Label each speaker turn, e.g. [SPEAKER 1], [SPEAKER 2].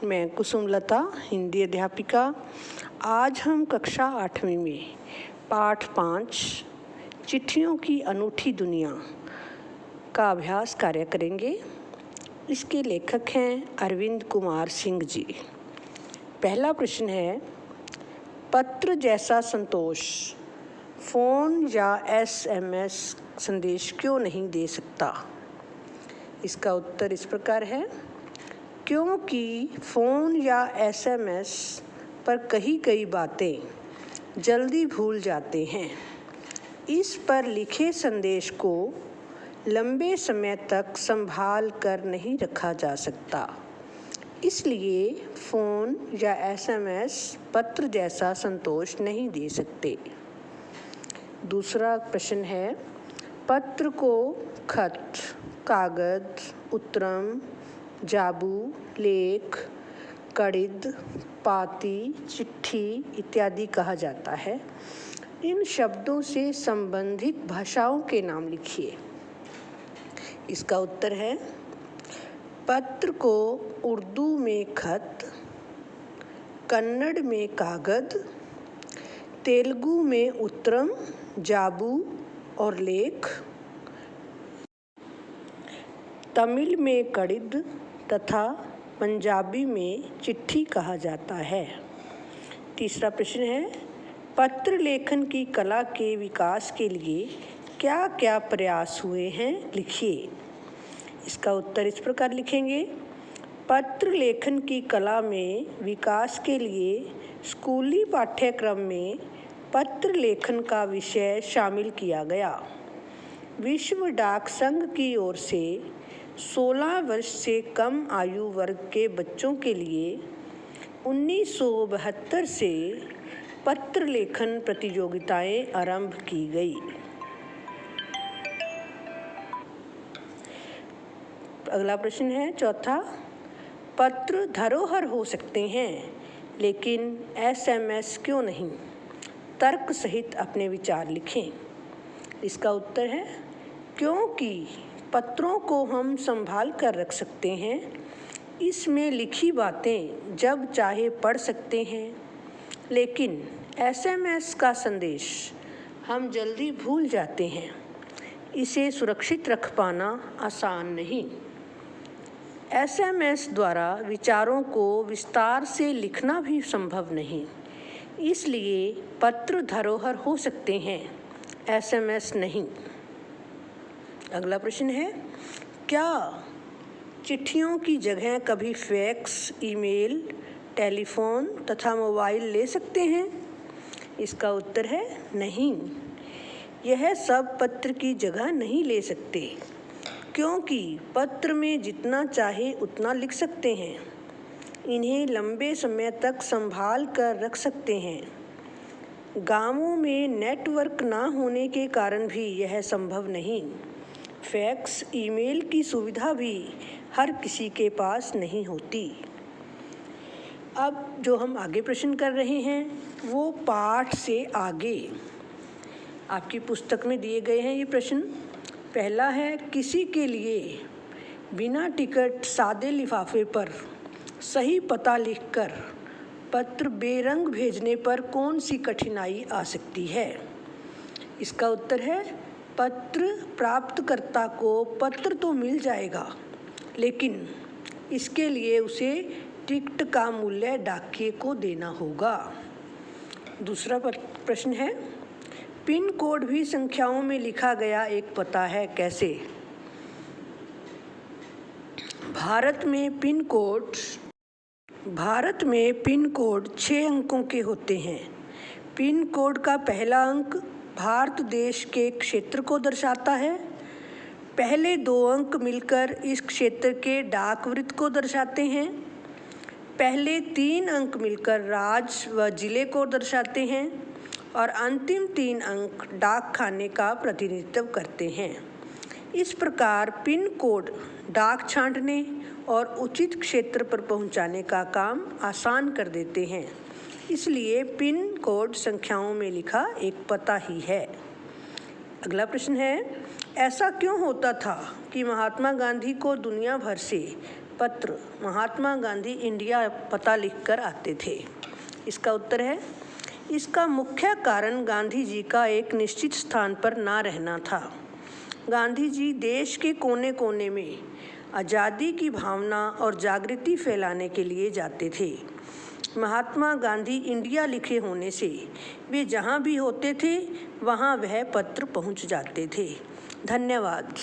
[SPEAKER 1] मैं कुसुमलता, हिंदी अध्यापिका। आज हम कक्षा 8वीं में पाठ 5 चिट्ठियों की अनूठी दुनिया का अभ्यास कार्य करेंगे। इसके लेखक हैं अरविंद कुमार सिंह जी। पहला प्रश्न है, पत्र जैसा संतोष फ़ोन या SMS संदेश क्यों नहीं दे सकता? इसका उत्तर इस प्रकार है, क्योंकि फ़ोन या SMS पर कही गई बातें जल्दी भूल जाते हैं। इस पर लिखे संदेश को लंबे समय तक संभाल कर नहीं रखा जा सकता। इसलिए फ़ोन या SMS पत्र जैसा संतोष नहीं दे सकते। दूसरा प्रश्न है, पत्र को खत, कागज़, उत्तरम, जाबू, लेख, कड़िद, पाती, चिट्ठी इत्यादि कहा जाता है। इन शब्दों से संबंधित भाषाओं के नाम लिखिए। इसका उत्तर है, पत्र को उर्दू में खत, कन्नड़ में कागज़, तेलुगु में उत्तरम, जाबू और लेख, तमिल में कड़िद तथा पंजाबी में चिट्ठी कहा जाता है। तीसरा प्रश्न है, पत्र लेखन की कला के विकास के लिए क्या क्या प्रयास हुए हैं, लिखिए। इसका उत्तर इस प्रकार लिखेंगे, पत्र लेखन की कला में विकास के लिए स्कूली पाठ्यक्रम में पत्र लेखन का विषय शामिल किया गया। विश्व डाक संघ की ओर से 16 वर्ष से कम आयु वर्ग के बच्चों के लिए 1972 से पत्र लेखन प्रतियोगिताएं आरंभ की गई। अगला प्रश्न है, चौथा, पत्र धरोहर हो सकते हैं लेकिन SMS क्यों नहीं? तर्क सहित अपने विचार लिखें। इसका उत्तर है, क्योंकि पत्रों को हम संभाल कर रख सकते हैं। इसमें लिखी बातें जब चाहे पढ़ सकते हैं, लेकिन SMS का संदेश हम जल्दी भूल जाते हैं। इसे सुरक्षित रख पाना आसान नहीं। SMS द्वारा विचारों को विस्तार से लिखना भी संभव नहीं। इसलिए पत्र धरोहर हो सकते हैं, SMS नहीं। अगला प्रश्न है, क्या चिट्ठियों की जगह कभी फैक्स, ईमेल, टेलीफोन तथा मोबाइल ले सकते हैं? इसका उत्तर है नहीं। यह सब पत्र की जगह नहीं ले सकते, क्योंकि पत्र में जितना चाहे उतना लिख सकते हैं। इन्हें लंबे समय तक संभाल कर रख सकते हैं। गांवों में नेटवर्क ना होने के कारण भी यह संभव नहीं। फैक्स, ईमेल की सुविधा भी हर किसी के पास नहीं होती। अब जो हम आगे प्रश्न कर रहे हैं वो पाठ से आगे आपकी पुस्तक में दिए गए हैं। ये प्रश्न पहला है, किसी के लिए बिना टिकट सादे लिफाफे पर सही पता लिखकर पत्र बेरंग भेजने पर कौन सी कठिनाई आ सकती है? इसका उत्तर है, पत्र प्राप्तकर्ता को पत्र तो मिल जाएगा, लेकिन इसके लिए उसे टिकट का मूल्य डाकिये को देना होगा। दूसरा प्रश्न है, पिन कोड भी संख्याओं में लिखा गया एक पता है, कैसे? भारत में पिन कोड 6 अंकों के होते हैं। पिन कोड का पहला अंक भारत देश के क्षेत्र को दर्शाता है। पहले 2 अंक मिलकर इस क्षेत्र के डाक वृत्त को दर्शाते हैं। पहले 3 अंक मिलकर राज्य व जिले को दर्शाते हैं और अंतिम 3 अंक डाक खाने का प्रतिनिधित्व करते हैं। इस प्रकार पिन कोड डाक छांटने और उचित क्षेत्र पर पहुंचाने का काम आसान कर देते हैं। इसलिए पिन कोड संख्याओं में लिखा एक पता ही है। अगला प्रश्न है, ऐसा क्यों होता था कि महात्मा गांधी को दुनिया भर से पत्र महात्मा गांधी इंडिया पता लिखकर आते थे? इसका उत्तर है, इसका मुख्य कारण गांधी जी का एक निश्चित स्थान पर ना रहना था। गांधी जी देश के कोने कोने में आज़ादी की भावना और जागृति फैलाने के लिए जाते थे। महात्मा गांधी इंडिया लिखे होने से वे जहाँ भी होते थे वहाँ वह पत्र पहुँच जाते थे। धन्यवाद।